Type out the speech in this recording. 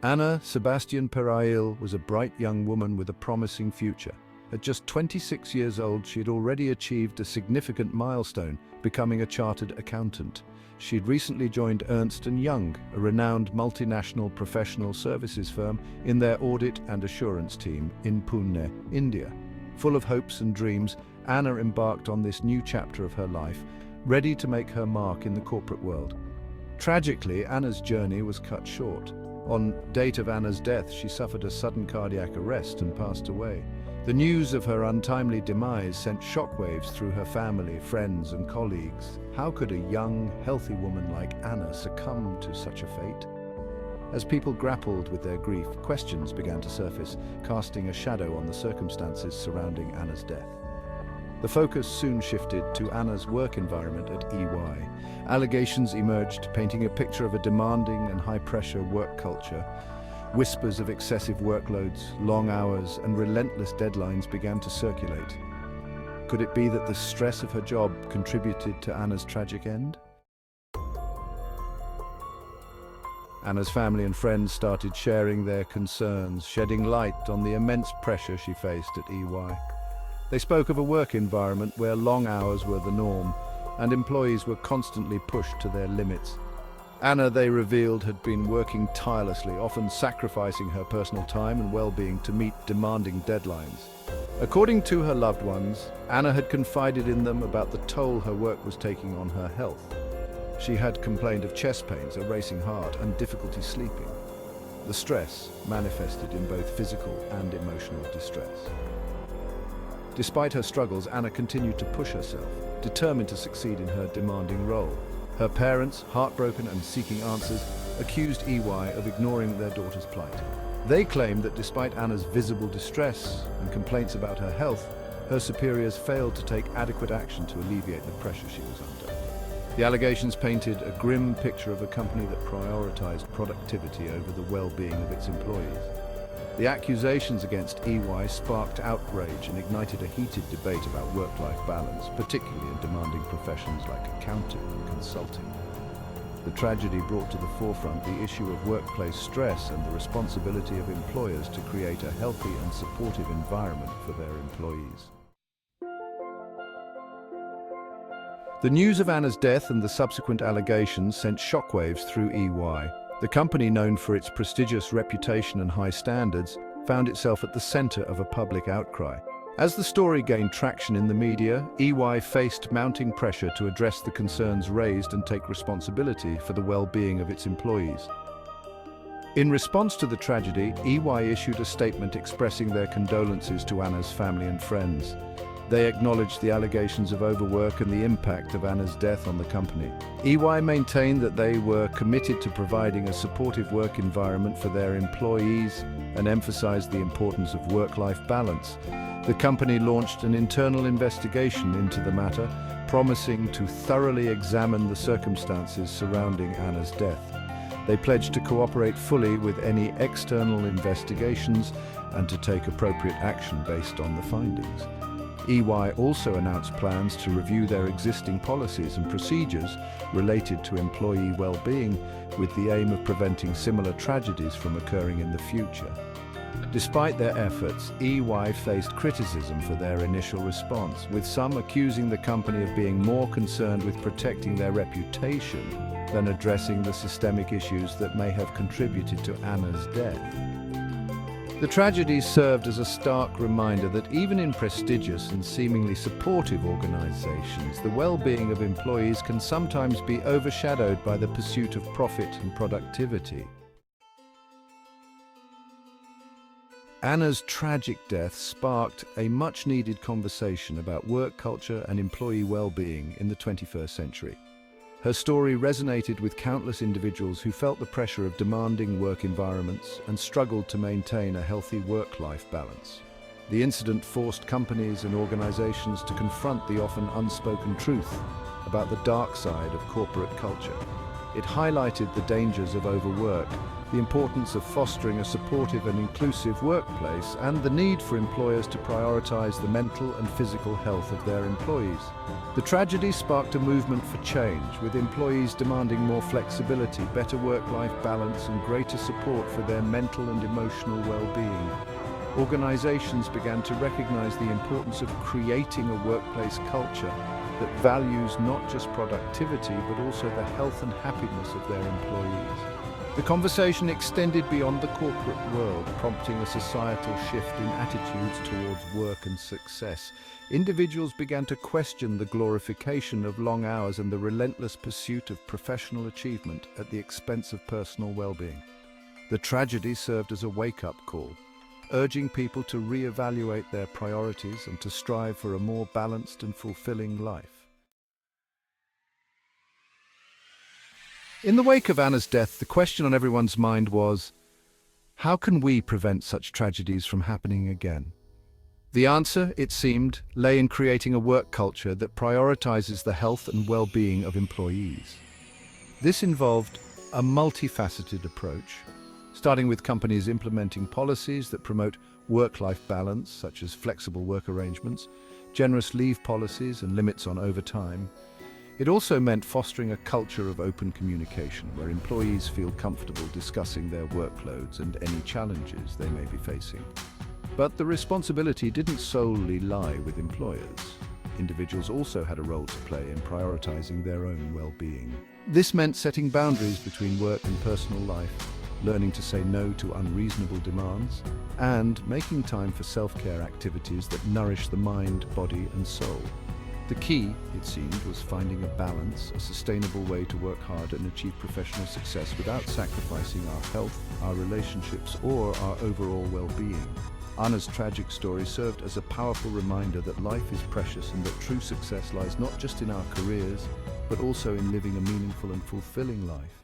Anna Sebastian Perayil was a bright young woman with a promising future. At just 26 years old, she had already achieved a significant milestone, becoming a chartered accountant. She had recently joined Ernst & Young, a renowned multinational professional services firm, in their audit and assurance team in Pune, India. Full of hopes and dreams, Anna embarked on this new chapter of her life, ready to make her mark in the corporate world. Tragically, Anna's journey was cut short. On date of Anna's death, she suffered a sudden cardiac arrest and passed away. The news of her untimely demise sent shockwaves through her family, friends, and colleagues. How could a young, healthy woman like Anna succumb to such a fate? As people grappled with their grief, questions began to surface, casting a shadow on the circumstances surrounding Anna's death. The focus soon shifted to Anna's work environment at EY. Allegations emerged, painting a picture of a demanding and high-pressure work culture. Whispers of excessive workloads, long hours, and relentless deadlines began to circulate. Could it be that the stress of her job contributed to Anna's tragic end? Anna's family and friends started sharing their concerns, shedding light on the immense pressure she faced at EY. They spoke of a work environment where long hours were the norm, and employees were constantly pushed to their limits. Anna, they revealed, had been working tirelessly, often sacrificing her personal time and well-being to meet demanding deadlines. According to her loved ones, Anna had confided in them about the toll her work was taking on her health. She had complained of chest pains, a racing heart, and difficulty sleeping. The stress manifested in both physical and emotional distress. Despite her struggles, Anna continued to push herself, determined to succeed in her demanding role. Her parents, heartbroken and seeking answers, accused EY of ignoring their daughter's plight. They claimed that despite Anna's visible distress and complaints about her health, her superiors failed to take adequate action to alleviate the pressure she was under. The allegations painted a grim picture of a company that prioritized productivity over the well-being of its employees. The accusations against EY sparked outrage and ignited a heated debate about work-life balance, particularly in demanding professions like accounting and consulting. The tragedy brought to the forefront the issue of workplace stress and the responsibility of employers to create a healthy and supportive environment for their employees. The news of Anna's death and the subsequent allegations sent shockwaves through EY. The company, known for its prestigious reputation and high standards, found itself at the center of a public outcry. As the story gained traction in the media, EY faced mounting pressure to address the concerns raised and take responsibility for the well-being of its employees. In response to the tragedy, EY issued a statement expressing their condolences to Anna's family and friends. They acknowledged the allegations of overwork and the impact of Anna's death on the company. EY maintained that they were committed to providing a supportive work environment for their employees and emphasized the importance of work-life balance. The company launched an internal investigation into the matter, promising to thoroughly examine the circumstances surrounding Anna's death. They pledged to cooperate fully with any external investigations and to take appropriate action based on the findings. EY also announced plans to review their existing policies and procedures related to employee well-being, with the aim of preventing similar tragedies from occurring in the future. Despite their efforts, EY faced criticism for their initial response, with some accusing the company of being more concerned with protecting their reputation than addressing the systemic issues that may have contributed to Anna's death. The tragedy served as a stark reminder that even in prestigious and seemingly supportive organizations, the well-being of employees can sometimes be overshadowed by the pursuit of profit and productivity. Anna's tragic death sparked a much-needed conversation about work culture and employee well-being in the 21st century. Her story resonated with countless individuals who felt the pressure of demanding work environments and struggled to maintain a healthy work-life balance. The incident forced companies and organizations to confront the often unspoken truth about the dark side of corporate culture. It highlighted the dangers of overwork the importance of fostering a supportive and inclusive workplace, and the need for employers to prioritize the mental and physical health of their employees. The tragedy sparked a movement for change, with employees demanding more flexibility, better work-life balance, and greater support for their mental and emotional well-being. Organizations began to recognize the importance of creating a workplace culture that values not just productivity, but also the health and happiness of their employees. The conversation extended beyond the corporate world, prompting a societal shift in attitudes towards work and success. Individuals began to question the glorification of long hours and the relentless pursuit of professional achievement at the expense of personal well-being. The tragedy served as a wake-up call, urging people to re-evaluate their priorities and to strive for a more balanced and fulfilling life. In the wake of Anna's death, the question on everyone's mind was, how can we prevent such tragedies from happening again? The answer, it seemed, lay in creating a work culture that prioritizes the health and well-being of employees. This involved a multifaceted approach, starting with companies implementing policies that promote work-life balance, such as flexible work arrangements, generous leave policies, and limits on overtime. It also meant fostering a culture of open communication, where employees feel comfortable discussing their workloads and any challenges they may be facing. But the responsibility didn't solely lie with employers. Individuals also had a role to play in prioritizing their own well-being. This meant setting boundaries between work and personal life, learning to say no to unreasonable demands, and making time for self-care activities that nourish the mind, body, and soul. The key, it seemed, was finding a balance, a sustainable way to work hard and achieve professional success without sacrificing our health, our relationships, or our overall well-being. Anna's tragic story served as a powerful reminder that life is precious and that true success lies not just in our careers, but also in living a meaningful and fulfilling life.